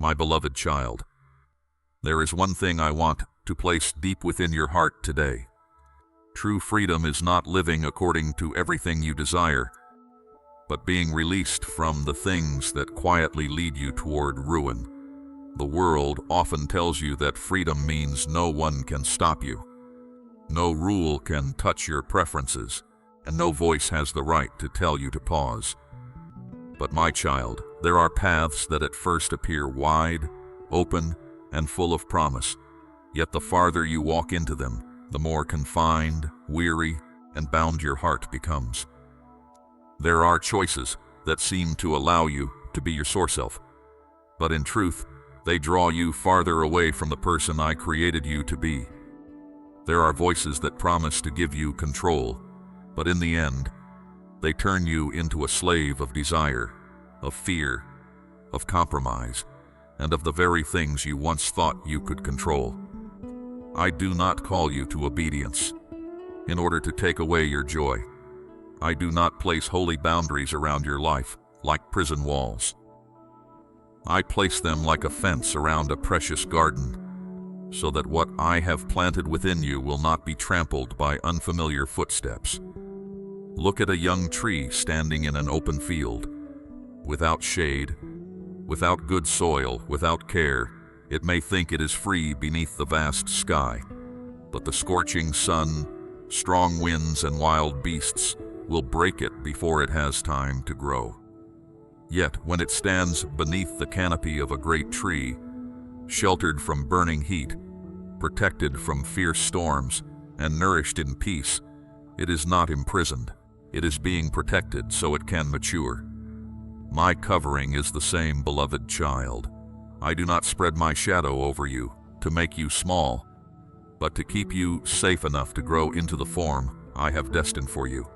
My beloved child, there is one thing I want to place deep within your heart today. True freedom is not living according to everything you desire, but being released from the things that quietly lead you toward ruin. The world often tells you that freedom means no one can stop you. No rule can touch your preferences, and no voice has the right to tell you to pause. But my child, there are paths that at first appear wide, open, and full of promise, yet the farther you walk into them, the more confined, weary, and bound your heart becomes. There are choices that seem to allow you to be your source self, but in truth, they draw you farther away from the person I created you to be. There are voices that promise to give you control, but in the end, they turn you into a slave of desire, of fear, of compromise, and of the very things you once thought you could control. I do not call you to obedience in order to take away your joy. I do not place holy boundaries around your life like prison walls. I place them like a fence around a precious garden, so that what I have planted within you will not be trampled by unfamiliar footsteps. Look at a young tree standing in an open field. Without shade, without good soil, without care, it may think it is free beneath the vast sky. But the scorching sun, strong winds, and wild beasts will break it before it has time to grow. Yet when it stands beneath the canopy of a great tree, sheltered from burning heat, protected from fierce storms, and nourished in peace, it is not imprisoned. It is being protected so it can mature. My covering is the same, beloved child. I do not spread my shadow over you to make you small, but to keep you safe enough to grow into the form I have destined for you.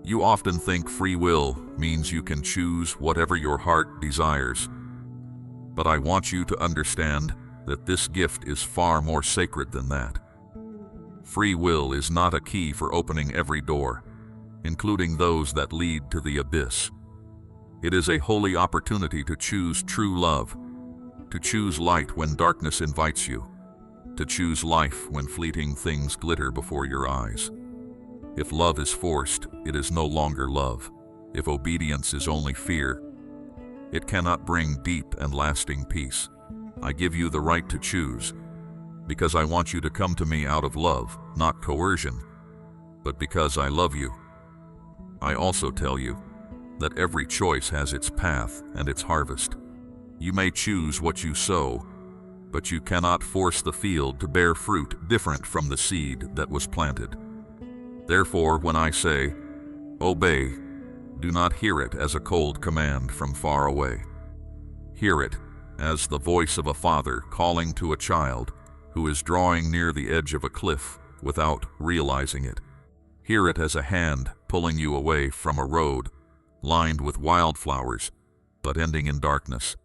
You often think free will means you can choose whatever your heart desires, but I want you to understand that this gift is far more sacred than that. Free will is not a key for opening every door, including those that lead to the abyss. It is a holy opportunity to choose true love, to choose light when darkness invites you, to choose life when fleeting things glitter before your eyes. If love is forced, it is no longer love. If obedience is only fear, it cannot bring deep and lasting peace. I give you the right to choose, because I want you to come to me out of love, not coercion, but because I love you. I also tell you that every choice has its path and its harvest. You may choose what you sow, but you cannot force the field to bear fruit different from the seed that was planted. Therefore, when I say, obey, do not hear it as a cold command from far away. Hear it as the voice of a father calling to a child who is drawing near the edge of a cliff without realizing it. Hear it as a hand pulling you away from a road lined with wildflowers, but ending in darkness.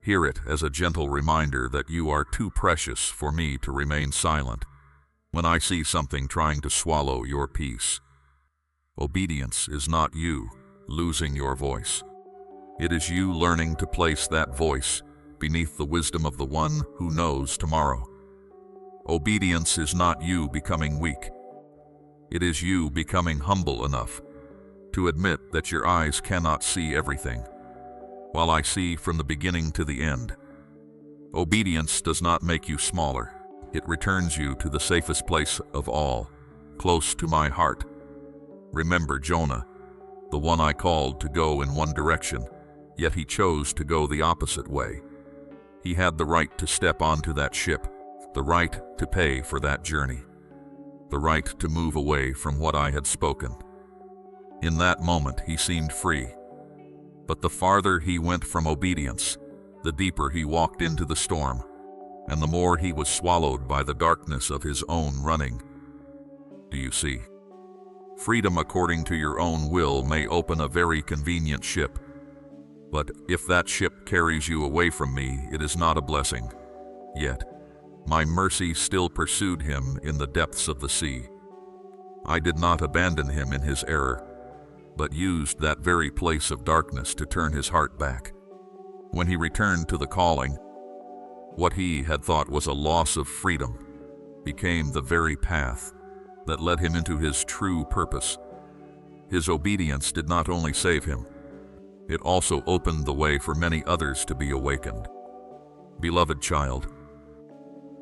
Hear it as a gentle reminder that you are too precious for me to remain silent when I see something trying to swallow your peace. Obedience is not you losing your voice. It is you learning to place that voice beneath the wisdom of the one who knows tomorrow. Obedience is not you becoming weak. It is you becoming humble enough to admit that your eyes cannot see everything, while I see from the beginning to the end. Obedience does not make you smaller. It returns you to the safest place of all, close to my heart. Remember Jonah, the one I called to go in one direction, yet he chose to go the opposite way. He had the right to step onto that ship, the right to pay for that journey, the right to move away from what I had spoken. In that moment, he seemed free. But the farther he went from obedience, the deeper he walked into the storm, and the more he was swallowed by the darkness of his own running. Do you see? Freedom according to your own will may open a very convenient ship, but if that ship carries you away from me, it is not a blessing. Yet, my mercy still pursued him in the depths of the sea. I did not abandon him in his error, but used that very place of darkness to turn his heart back. When he returned to the calling, what he had thought was a loss of freedom became the very path that led him into his true purpose. His obedience did not only save him, it also opened the way for many others to be awakened. Beloved child,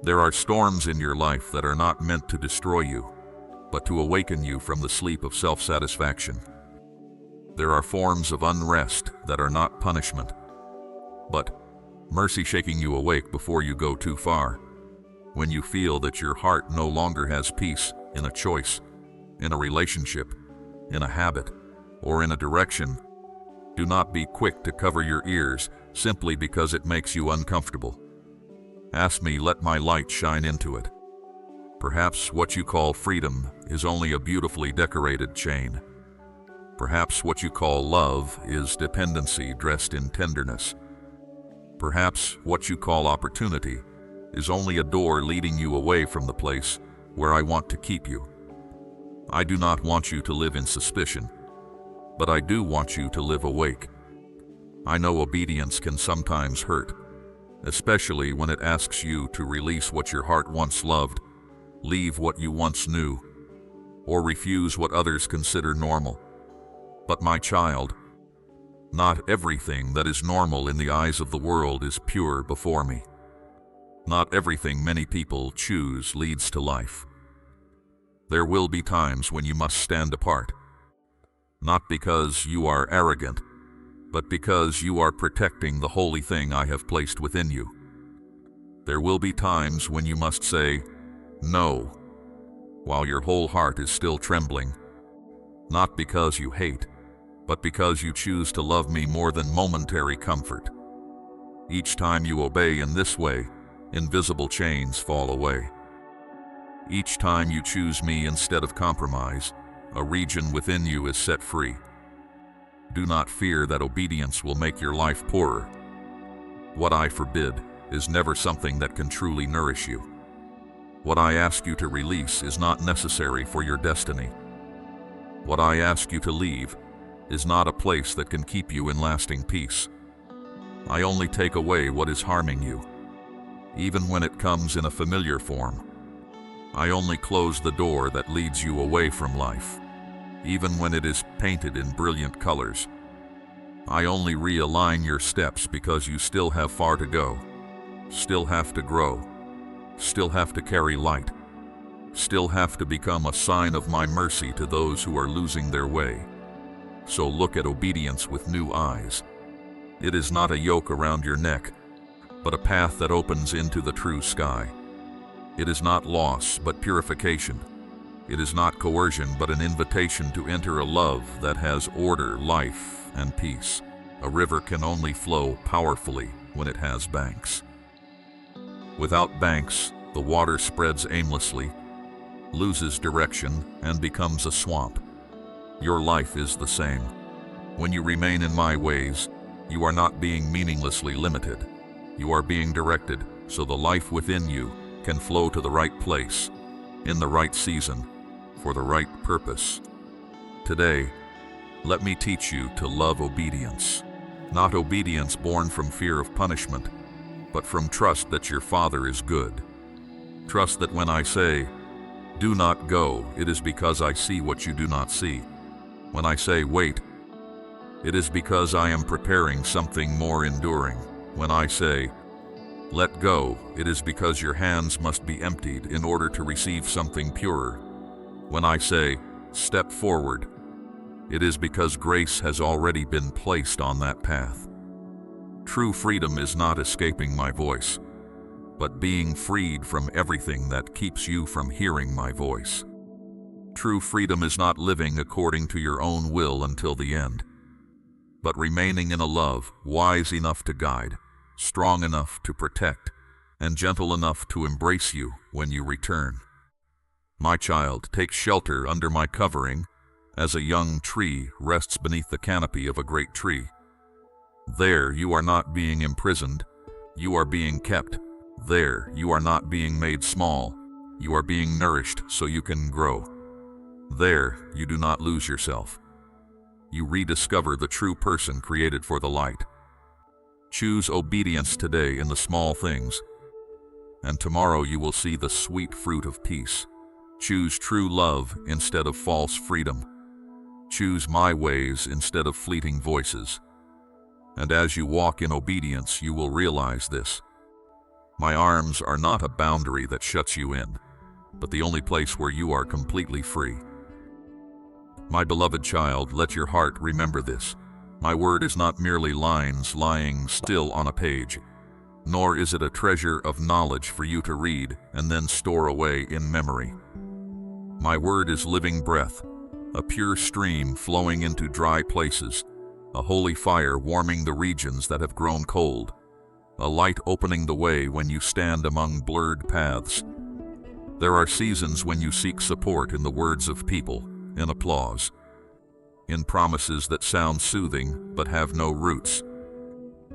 there are storms in your life that are not meant to destroy you, but to awaken you from the sleep of self-satisfaction. There are forms of unrest that are not punishment, but mercy, shaking you awake before you go too far. When you feel that your heart no longer has peace in a choice, in a relationship, in a habit, or in a direction, do not be quick to cover your ears simply because it makes you uncomfortable. Ask me, let my light shine into it. Perhaps what you call freedom is only a beautifully decorated chain. Perhaps what you call love is dependency dressed in tenderness. Perhaps what you call opportunity is only a door leading you away from the place where I want to keep you. I do not want you to live in suspicion, but I do want you to live awake. I know obedience can sometimes hurt, especially when it asks you to release what your heart once loved, leave what you once knew, or refuse what others consider normal. But my child, not everything that is normal in the eyes of the world is pure before me. Not everything many people choose leads to life. There will be times when you must stand apart, not because you are arrogant, but because you are protecting the holy thing I have placed within you. There will be times when you must say no, while your whole heart is still trembling, not because you hate, but because you choose to love me more than momentary comfort. Each time you obey in this way, invisible chains fall away. Each time you choose me instead of compromise, a region within you is set free. Do not fear that obedience will make your life poorer. What I forbid is never something that can truly nourish you. What I ask you to release is not necessary for your destiny. What I ask you to leave is not a place that can keep you in lasting peace. I only take away what is harming you, even when it comes in a familiar form. I only close the door that leads you away from life, even when it is painted in brilliant colors. I only realign your steps because you still have far to go, still have to grow, still have to carry light, still have to become a sign of my mercy to those who are losing their way. So look at obedience with new eyes. It is not a yoke around your neck, but a path that opens into the true sky. It is not loss, but purification. It is not coercion, but an invitation to enter a love that has order, life, and peace. A river can only flow powerfully when it has banks. Without banks, the water spreads aimlessly, loses direction, and becomes a swamp. Your life is the same. When you remain in my ways, you are not being meaninglessly limited. You are being directed so the life within you can flow to the right place, in the right season, for the right purpose. Today, let me teach you to love obedience. Not obedience born from fear of punishment, but from trust that your Father is good. Trust that when I say, "Do not go," it is because I see what you do not see. When I say, "Wait," it is because I am preparing something more enduring. When I say, "Let go," it is because your hands must be emptied in order to receive something purer. When I say, "Step forward," it is because grace has already been placed on that path. True freedom is not escaping my voice, but being freed from everything that keeps you from hearing my voice. True freedom is not living according to your own will until the end, but remaining in a love wise enough to guide, strong enough to protect, and gentle enough to embrace you when you return. My child, take shelter under my covering as a young tree rests beneath the canopy of a great tree. There you are not being imprisoned, you are being kept. There you are not being made small, you are being nourished so you can grow. There you do not lose yourself. You rediscover the true person created for the light. Choose obedience today in the small things, and tomorrow you will see the sweet fruit of peace. Choose true love instead of false freedom. Choose my ways instead of fleeting voices. And as you walk in obedience, you will realize this: my arms are not a boundary that shuts you in, but the only place where you are completely free. My beloved child, let your heart remember this. My word is not merely lines lying still on a page, nor is it a treasure of knowledge for you to read and then store away in memory. My word is living breath, a pure stream flowing into dry places, a holy fire warming the regions that have grown cold, a light opening the way when you stand among blurred paths. There are seasons when you seek support in the words of people, in applause, in promises that sound soothing but have no roots.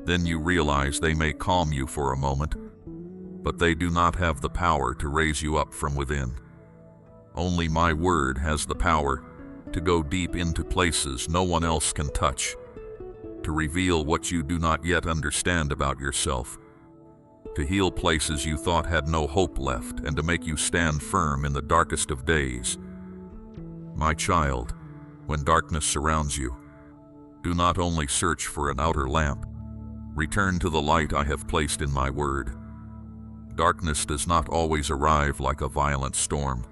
Then you realize they may calm you for a moment, but they do not have the power to raise you up from within. Only my word has the power to go deep into places no one else can touch, to reveal what you do not yet understand about yourself, to heal places you thought had no hope left, and to make you stand firm in the darkest of days. My child, when darkness surrounds you, do not only search for an outer lamp. Return to the light I have placed in my word. Darkness does not always arrive like a violent storm.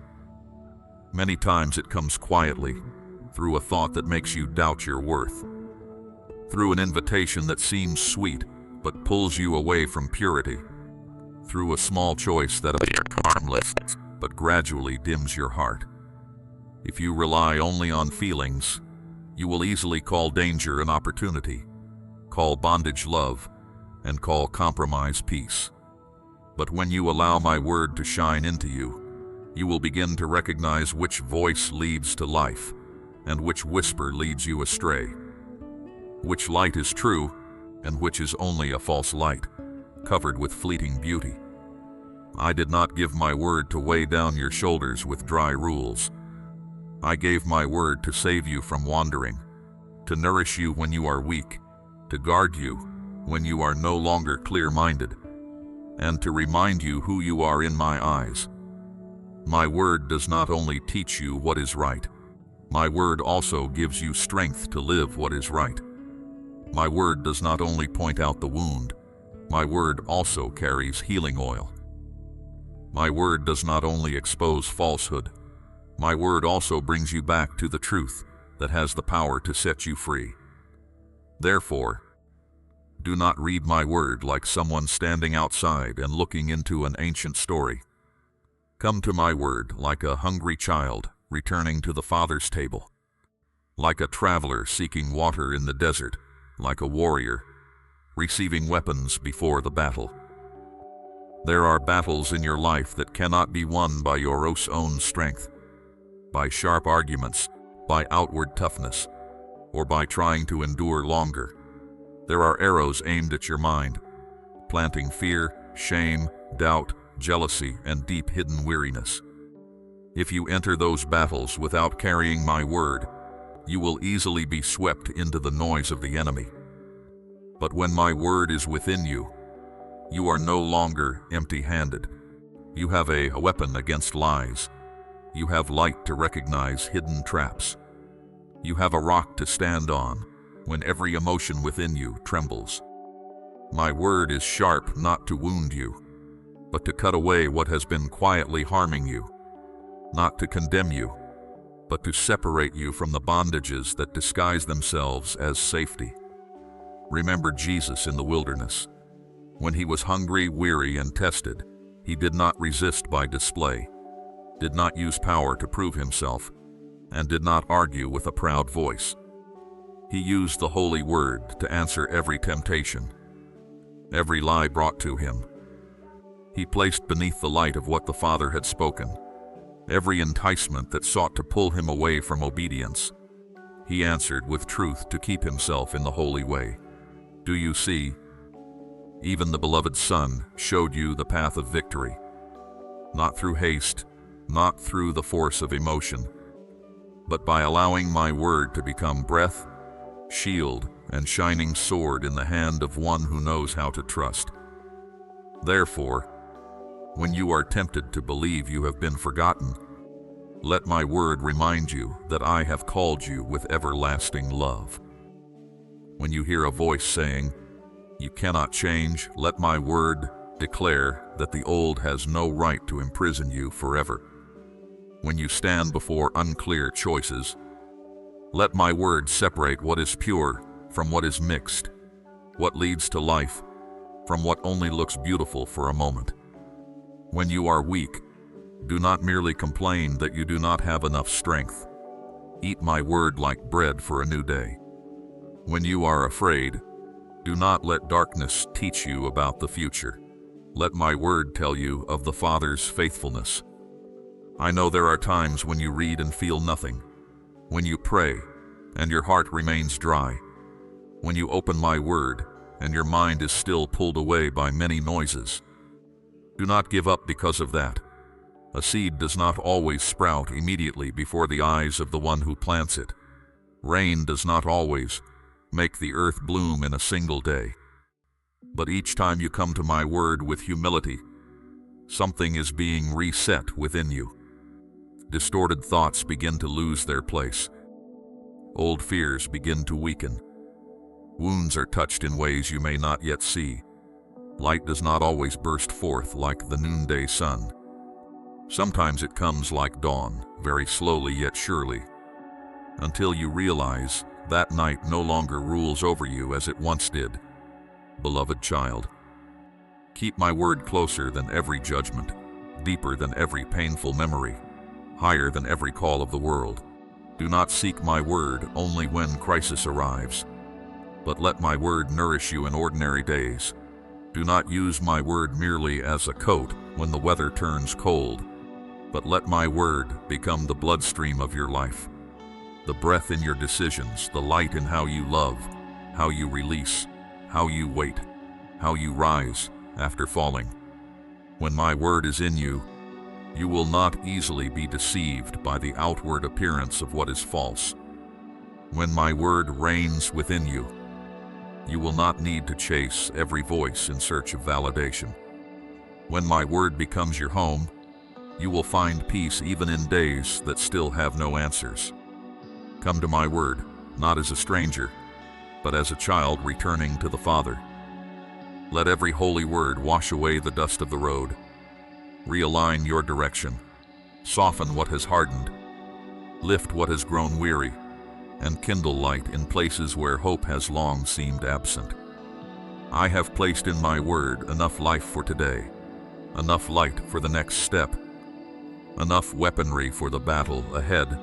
Many times it comes quietly, through a thought that makes you doubt your worth, through an invitation that seems sweet but pulls you away from purity, through a small choice that appears harmless but gradually dims your heart. If you rely only on feelings, you will easily call danger an opportunity, call bondage love, and call compromise peace. But when you allow my word to shine into you, you will begin to recognize which voice leads to life and which whisper leads you astray, which light is true and which is only a false light, covered with fleeting beauty. I did not give my word to weigh down your shoulders with dry rules. I gave my word to save you from wandering, to nourish you when you are weak, to guard you when you are no longer clear-minded, and to remind you who you are in my eyes. My word does not only teach you what is right, my word also gives you strength to live what is right. My word does not only point out the wound, my word also carries healing oil. My word does not only expose falsehood, my word also brings you back to the truth that has the power to set you free. Therefore, do not read my word like someone standing outside and looking into an ancient story. Come to my word like a hungry child returning to the Father's table, like a traveler seeking water in the desert, like a warrior receiving weapons before the battle. There are battles in your life that cannot be won by your own strength, by sharp arguments, by outward toughness, or by trying to endure longer. There are arrows aimed at your mind, planting fear, shame, doubt, jealousy, and deep hidden weariness. If you enter those battles without carrying my word, you will easily be swept into the noise of the enemy. But when my word is within you, you are no longer empty-handed. You have a weapon against lies. You have light to recognize hidden traps. You have a rock to stand on when every emotion within you trembles. My word is sharp not to wound you, but to cut away what has been quietly harming you, not to condemn you, but to separate you from the bondages that disguise themselves as safety. Remember Jesus in the wilderness. When he was hungry, weary, and tested, he did not resist by display, did not use power to prove himself, and did not argue with a proud voice. He used the holy word to answer every temptation, every lie brought to him. He placed beneath the light of what the Father had spoken every enticement that sought to pull him away from obedience. He answered with truth to keep himself in the holy way. Do you see? Even the beloved Son showed you the path of victory, not through haste, not through the force of emotion, but by allowing my word to become breath, shield, and shining sword in the hand of one who knows how to trust. Therefore, when you are tempted to believe you have been forgotten, let my word remind you that I have called you with everlasting love. When you hear a voice saying, "You cannot change," let my word declare that the old has no right to imprison you forever. When you stand before unclear choices, let my word separate what is pure from what is mixed, what leads to life from what only looks beautiful for a moment. When you are weak, do not merely complain that you do not have enough strength. Eat my word like bread for a new day. When you are afraid, do not let darkness teach you about the future. Let my word tell you of the Father's faithfulness. I know there are times when you read and feel nothing, when you pray and your heart remains dry, when you open my word and your mind is still pulled away by many noises. Do not give up because of that. A seed does not always sprout immediately before the eyes of the one who plants it. Rain does not always make the earth bloom in a single day. But each time you come to my word with humility, something is being reset within you. Distorted thoughts begin to lose their place. Old fears begin to weaken. Wounds are touched in ways you may not yet see. Light does not always burst forth like the noonday sun. Sometimes it comes like dawn, very slowly yet surely, until you realize that night no longer rules over you as it once did. Beloved child, keep my word closer than every judgment, deeper than every painful memory, higher than every call of the world. Do not seek my word only when crisis arrives, but let my word nourish you in ordinary days. Do not use my word merely as a coat when the weather turns cold, but let my word become the bloodstream of your life, the breath in your decisions, the light in how you love, how you release, how you wait, how you rise after falling. When my word is in you, you will not easily be deceived by the outward appearance of what is false. When my word reigns within you, you will not need to chase every voice in search of validation. When my word becomes your home, you will find peace even in days that still have no answers. Come to my word, not as a stranger, but as a child returning to the Father. Let every holy word wash away the dust of the road. Realign your direction. Soften what has hardened. Lift what has grown weary, and kindle light in places where hope has long seemed absent. I have placed in my word enough life for today, enough light for the next step, enough weaponry for the battle ahead,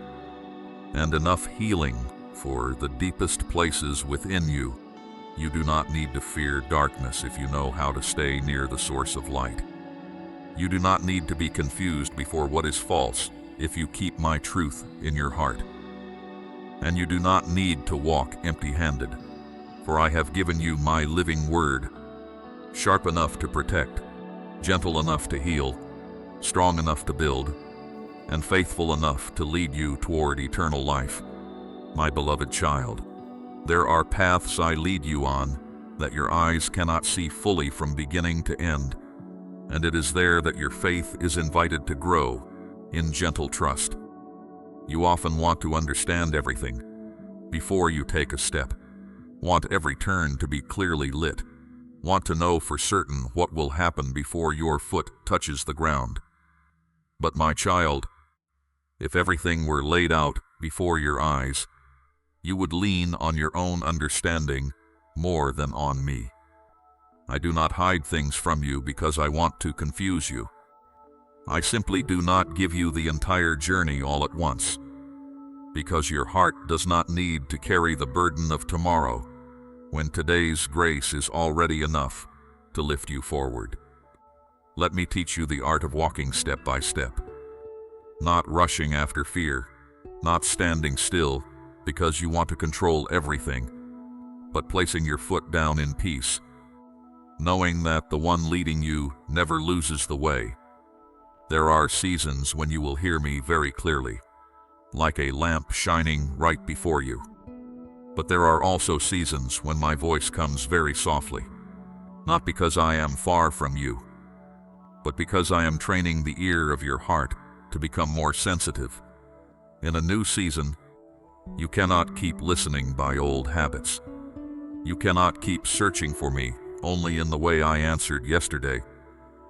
and enough healing for the deepest places within you. You do not need to fear darkness if you know how to stay near the source of light. You do not need to be confused before what is false if you keep my truth in your heart. And you do not need to walk empty-handed, for I have given you my living word, sharp enough to protect, gentle enough to heal, strong enough to build, and faithful enough to lead you toward eternal life. My beloved child, there are paths I lead you on that your eyes cannot see fully from beginning to end, and it is there that your faith is invited to grow in gentle trust. You often want to understand everything before you take a step, want every turn to be clearly lit, want to know for certain what will happen before your foot touches the ground. But my child, if everything were laid out before your eyes, you would lean on your own understanding more than on me. I do not hide things from you because I want to confuse you. I simply do not give you the entire journey all at once, because your heart does not need to carry the burden of tomorrow when today's grace is already enough to lift you forward. Let me teach you the art of walking step by step, not rushing after fear, not standing still because you want to control everything, but placing your foot down in peace, knowing that the one leading you never loses the way. There are seasons when you will hear me very clearly, like a lamp shining right before you. But there are also seasons when my voice comes very softly, not because I am far from you, but because I am training the ear of your heart to become more sensitive. In a new season, you cannot keep listening by old habits. You cannot keep searching for me only in the way I answered yesterday,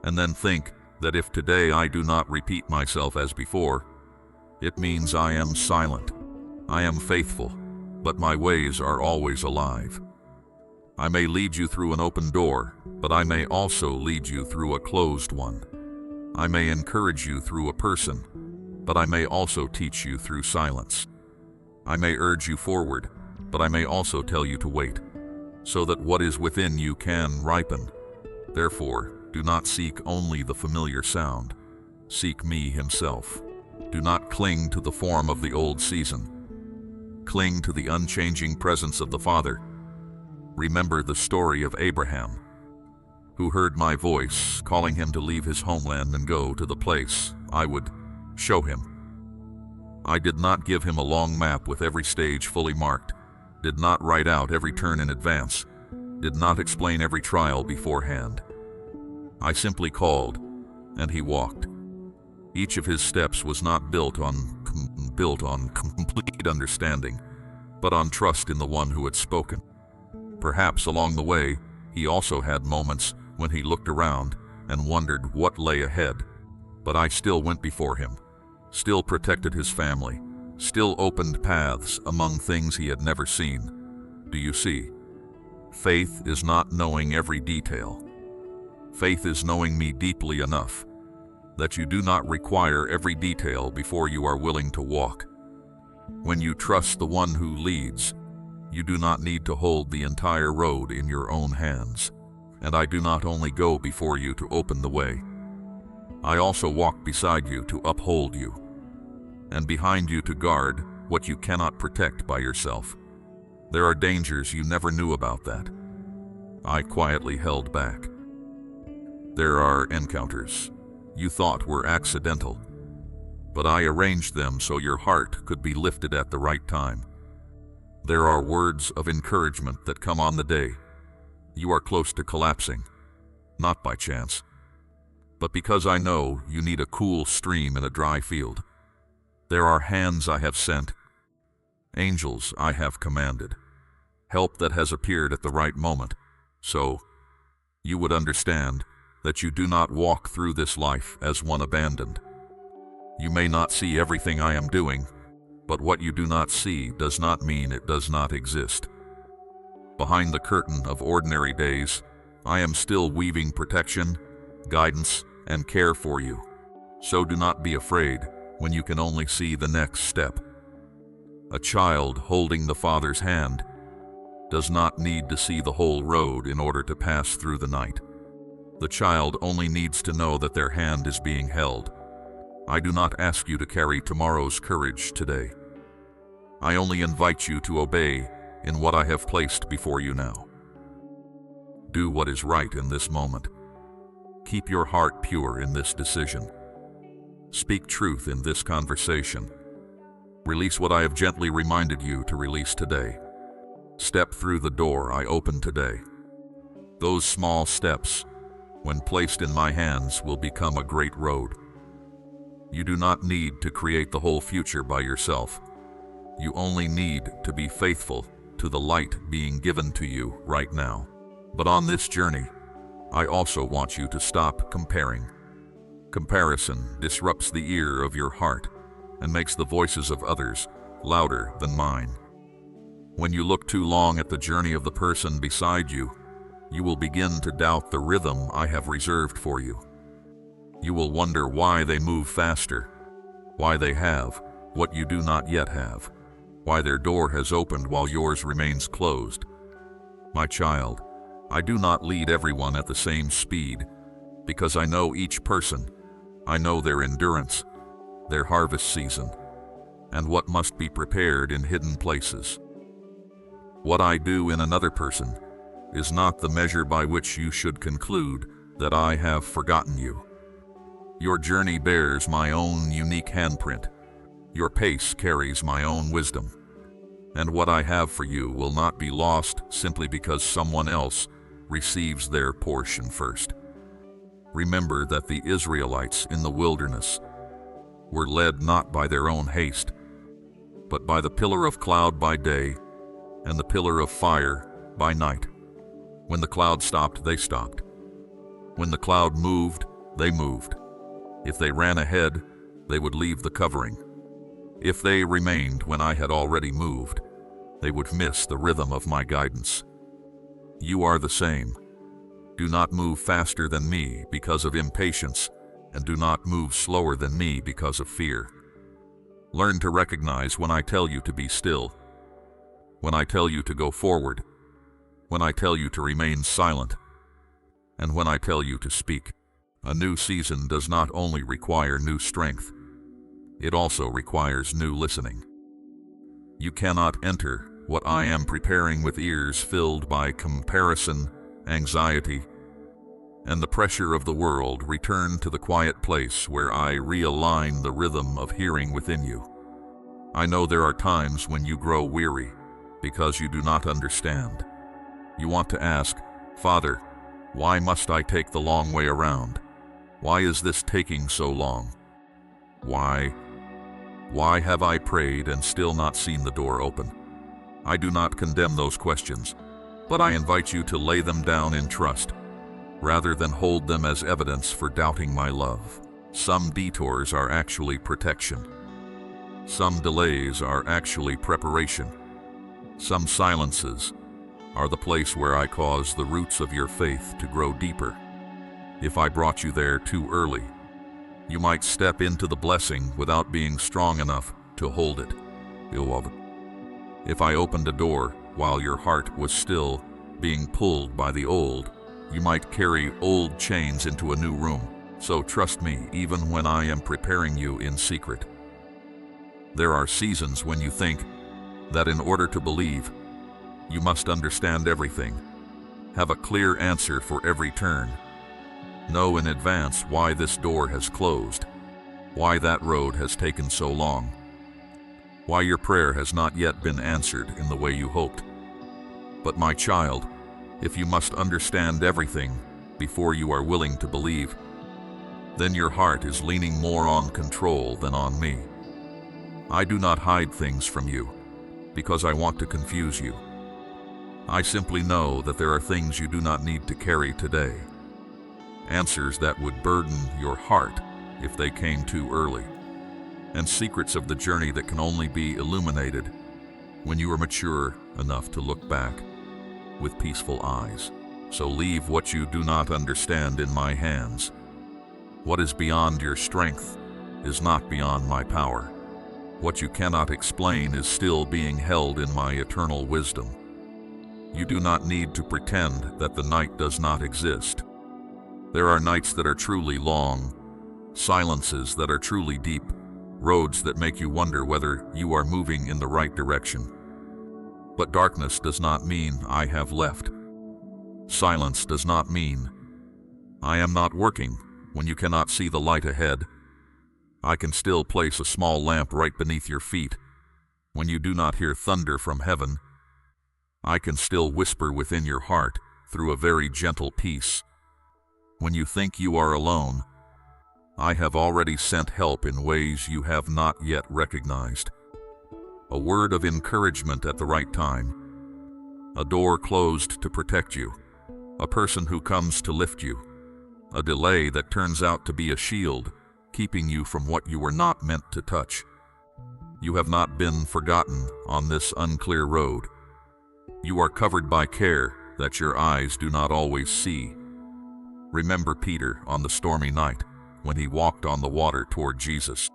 and then think that if today I do not repeat myself as before, it means I am silent. I am faithful, but my ways are always alive. I may lead you through an open door, but I may also lead you through a closed one. I may encourage you through a person, but I may also teach you through silence. I may urge you forward, but I may also tell you to wait, so that what is within you can ripen. Therefore, do not seek only the familiar sound. Seek me himself. Do not cling to the form of the old season. Cling to the unchanging presence of the Father. Remember the story of Abraham, who heard my voice calling him to leave his homeland and go to the place I would show him. I did not give him a long map with every stage fully marked, did not write out every turn in advance, did not explain every trial beforehand. I simply called, and he walked. Each of his steps was not built on complete understanding, but on trust in the one who had spoken. Perhaps along the way, he also had moments when he looked around and wondered what lay ahead. But I still went before him, still protected his family, still opened paths among things he had never seen. Do you see? Faith is not knowing every detail. Faith is knowing me deeply enough that you do not require every detail before you are willing to walk. When you trust the one who leads, you do not need to hold the entire road in your own hands. And I do not only go before you to open the way, I also walk beside you to uphold you, and behind you to guard what you cannot protect by yourself. There are dangers you never knew about that I quietly held back. There are encounters you thought were accidental, but I arranged them so your heart could be lifted at the right time. There are words of encouragement that come on the day you are close to collapsing, not by chance, but because I know you need a cool stream in a dry field. There are hands I have sent, angels I have commanded, help that has appeared at the right moment, so you would understand that you do not walk through this life as one abandoned. You may not see everything I am doing, but what you do not see does not mean it does not exist. Behind the curtain of ordinary days, I am still weaving protection, guidance, and care for you. So do not be afraid when you can only see the next step. A child holding the Father's hand does not need to see the whole road in order to pass through the night. The child only needs to know that their hand is being held. I do not ask you to carry tomorrow's courage today. I only invite you to obey in what I have placed before you now. Do what is right in this moment. Keep your heart pure in this decision. Speak truth in this conversation. Release what I have gently reminded you to release today. Step through the door I opened today. Those small steps, when placed in my hands, will become a great road. You do not need to create the whole future by yourself. You only need to be faithful to the light being given to you right now. But on this journey, I also want you to stop comparing. Comparison disrupts the ear of your heart and makes the voices of others louder than mine. When you look too long at the journey of the person beside you, you will begin to doubt the rhythm I have reserved for you. You will wonder why they move faster, why they have what you do not yet have, why their door has opened while yours remains closed. My child, I do not lead everyone at the same speed, because I know each person. I know their endurance, their harvest season, and what must be prepared in hidden places. What I do in another person is not the measure by which you should conclude that I have forgotten you. Your journey bears my own unique handprint. Your pace carries my own wisdom. and what I have for you will not be lost simply because someone else receives their portion first. Remember that the Israelites in the wilderness were led not by their own haste, but by the pillar of cloud by day and the pillar of fire by night. When the cloud stopped, they stopped. When the cloud moved, they moved. If they ran ahead, they would leave the covering. If they remained when I had already moved, they would miss the rhythm of my guidance. You are the same. Do not move faster than me because of impatience, and do not move slower than me because of fear. Learn to recognize when I tell you to be still, when I tell you to go forward, when I tell you to remain silent, and when I tell you to speak. A new season does not only require new strength, it also requires new listening. You cannot enter what I am preparing with ears filled by comparison, anxiety, and the pressure of the world. Return to the quiet place where I realign the rhythm of hearing within you. I know there are times when you grow weary because you do not understand. You want to ask, Father, why must I take the long way around? Why is this taking so long? Why have I prayed and still not seen the door open? I do not condemn those questions, but I invite you to lay them down in trust, rather than hold them as evidence for doubting my love. Some detours are actually protection. Some delays are actually preparation. Some silences are the place where I cause the roots of your faith to grow deeper. If I brought you there too early, you might step into the blessing without being strong enough to hold it. If I opened a door while your heart was still being pulled by the old, you might carry old chains into a new room. So trust me, even when I am preparing you in secret. There are seasons when you think that in order to believe, you must understand everything, have a clear answer for every turn, know in advance why this door has closed, why that road has taken so long, why your prayer has not yet been answered in the way you hoped. But my child, if you must understand everything before you are willing to believe, then your heart is leaning more on control than on me. I do not hide things from you because I want to confuse you. I simply know that there are things you do not need to carry today, answers that would burden your heart if they came too early, and secrets of the journey that can only be illuminated when you are mature enough to look back with peaceful eyes. So leave what you do not understand in my hands. What is beyond your strength is not beyond my power. What you cannot explain is still being held in my eternal wisdom. You do not need to pretend that the night does not exist. There are nights that are truly long, silences that are truly deep, roads that make you wonder whether you are moving in the right direction. But darkness does not mean I have left. Silence does not mean I am not working. When you cannot see the light ahead, I can still place a small lamp right beneath your feet. When you do not hear thunder from heaven, I can still whisper within your heart through a very gentle peace. When you think you are alone, I have already sent help in ways you have not yet recognized. A word of encouragement at the right time, a door closed to protect you, a person who comes to lift you, a delay that turns out to be a shield, keeping you from what you were not meant to touch. You have not been forgotten on this unclear road. You are covered by care that your eyes do not always see. Remember Peter on the stormy night when he walked on the water toward Jesus.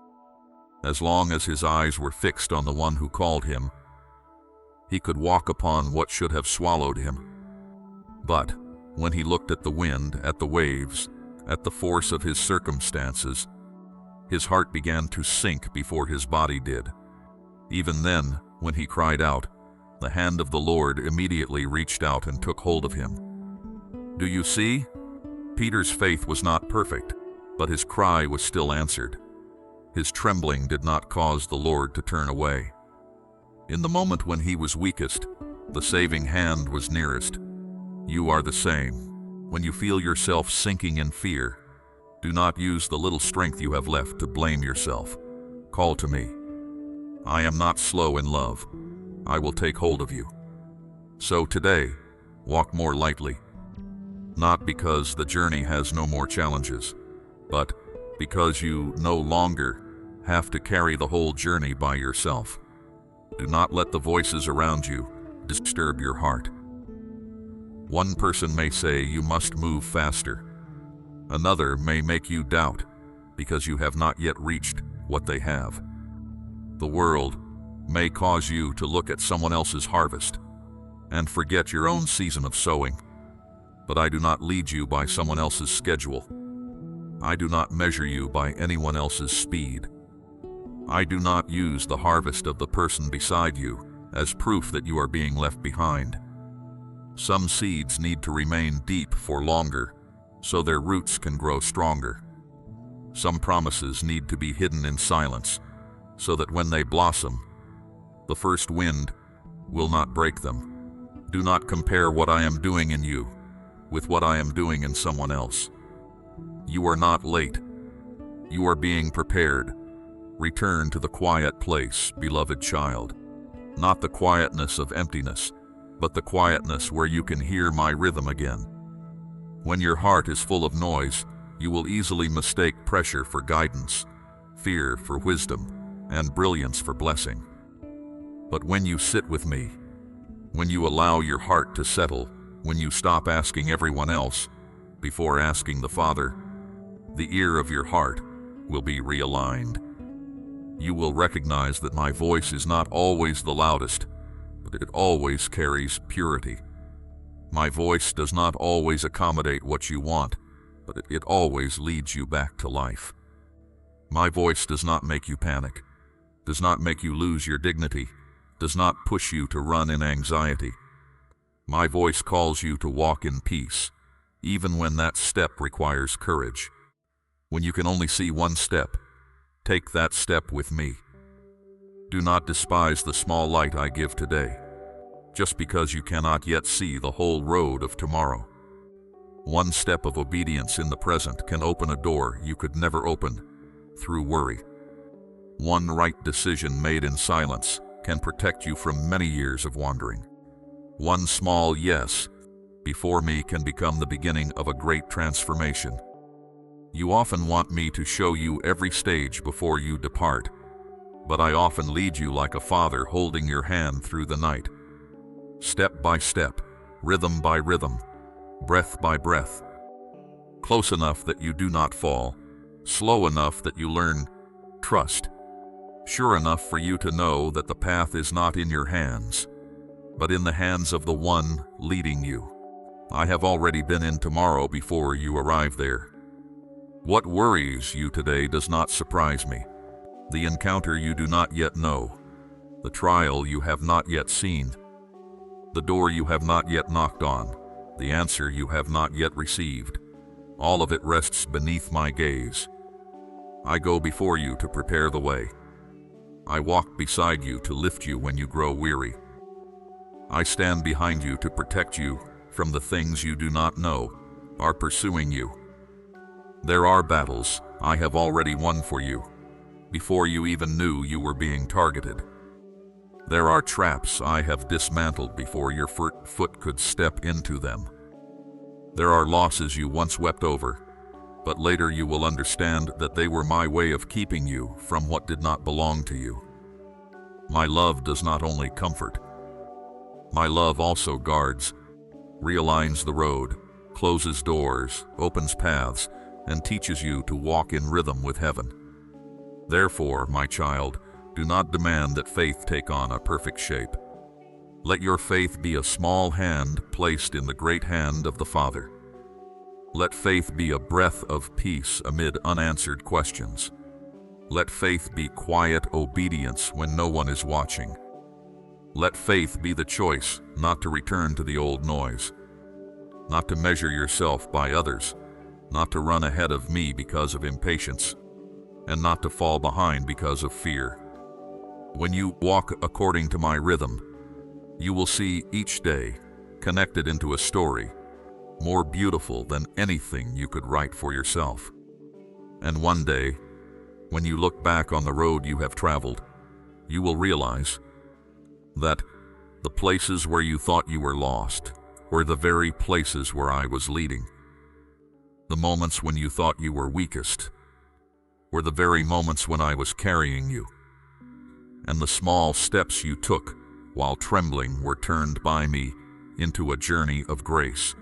As long as his eyes were fixed on the one who called him, he could walk upon what should have swallowed him. But when he looked at the wind, at the waves, at the force of his circumstances, his heart began to sink before his body did. Even then, when he cried out, the hand of the Lord immediately reached out and took hold of him. Do you see? Peter's faith was not perfect, but his cry was still answered. His trembling did not cause the Lord to turn away. In the moment when he was weakest, the saving hand was nearest. You are the same. When you feel yourself sinking in fear, do not use the little strength you have left to blame yourself. Call to me. I am not slow in love. I will take hold of you. So today, walk more lightly. Not because the journey has no more challenges, but because you no longer have to carry the whole journey by yourself. Do not let the voices around you disturb your heart. One person may say you must move faster. Another may make you doubt because you have not yet reached what they have. The world may cause you to look at someone else's harvest and forget your own season of sowing. But I do not lead you by someone else's schedule. I do not measure you by anyone else's speed. I do not use the harvest of the person beside you as proof that you are being left behind. Some seeds need to remain deep for longer so their roots can grow stronger. Some promises need to be hidden in silence so that when they blossom, the first wind will not break them. Do not compare what I am doing in you with what I am doing in someone else. You are not late. You are being prepared. Return to the quiet place, beloved child. Not the quietness of emptiness, but the quietness where you can hear my rhythm again. When your heart is full of noise, you will easily mistake pressure for guidance, fear for wisdom, and brilliance for blessing. But when you sit with me, when you allow your heart to settle, when you stop asking everyone else before asking the Father, the ear of your heart will be realigned. You will recognize that my voice is not always the loudest, but it always carries purity. My voice does not always accommodate what you want, but it always leads you back to life. My voice does not make you panic, does not make you lose your dignity, does not push you to run in anxiety. My voice calls you to walk in peace, even when that step requires courage. When you can only see one step, take that step with me. Do not despise the small light I give today, just because you cannot yet see the whole road of tomorrow. One step of obedience in the present can open a door you could never open through worry. One right decision made in silence can protect you from many years of wandering. One small yes before me can become the beginning of a great transformation. You often want me to show you every stage before you depart, but I often lead you like a father holding your hand through the night. Step by step, rhythm by rhythm, breath by breath. Close enough that you do not fall, slow enough that you learn trust, sure enough for you to know that the path is not in your hands, but in the hands of the one leading you. I have already been in tomorrow before you arrive there. What worries you today does not surprise me. The encounter you do not yet know, the trial you have not yet seen, the door you have not yet knocked on, the answer you have not yet received, all of it rests beneath my gaze. I go before you to prepare the way. I walk beside you to lift you when you grow weary. I stand behind you to protect you from the things you do not know are pursuing you. There are battles I have already won for you, before you even knew you were being targeted. There are traps I have dismantled before your foot could step into them. There are losses you once wept over, but later you will understand that they were my way of keeping you from what did not belong to you. My love does not only comfort. My love also guards, realigns the road, closes doors, opens paths, and teaches you to walk in rhythm with heaven. Therefore, my child, do not demand that faith take on a perfect shape. Let your faith be a small hand placed in the great hand of the Father. Let faith be a breath of peace amid unanswered questions. Let faith be quiet obedience when no one is watching. Let faith be the choice not to return to the old noise, not to measure yourself by others, not to run ahead of me because of impatience, and not to fall behind because of fear. When you walk according to my rhythm, you will see each day connected into a story more beautiful than anything you could write for yourself. And one day, when you look back on the road you have traveled, you will realize that the places where you thought you were lost were the very places where I was leading. The moments when you thought you were weakest were the very moments when I was carrying you. And the small steps you took while trembling were turned by me into a journey of grace.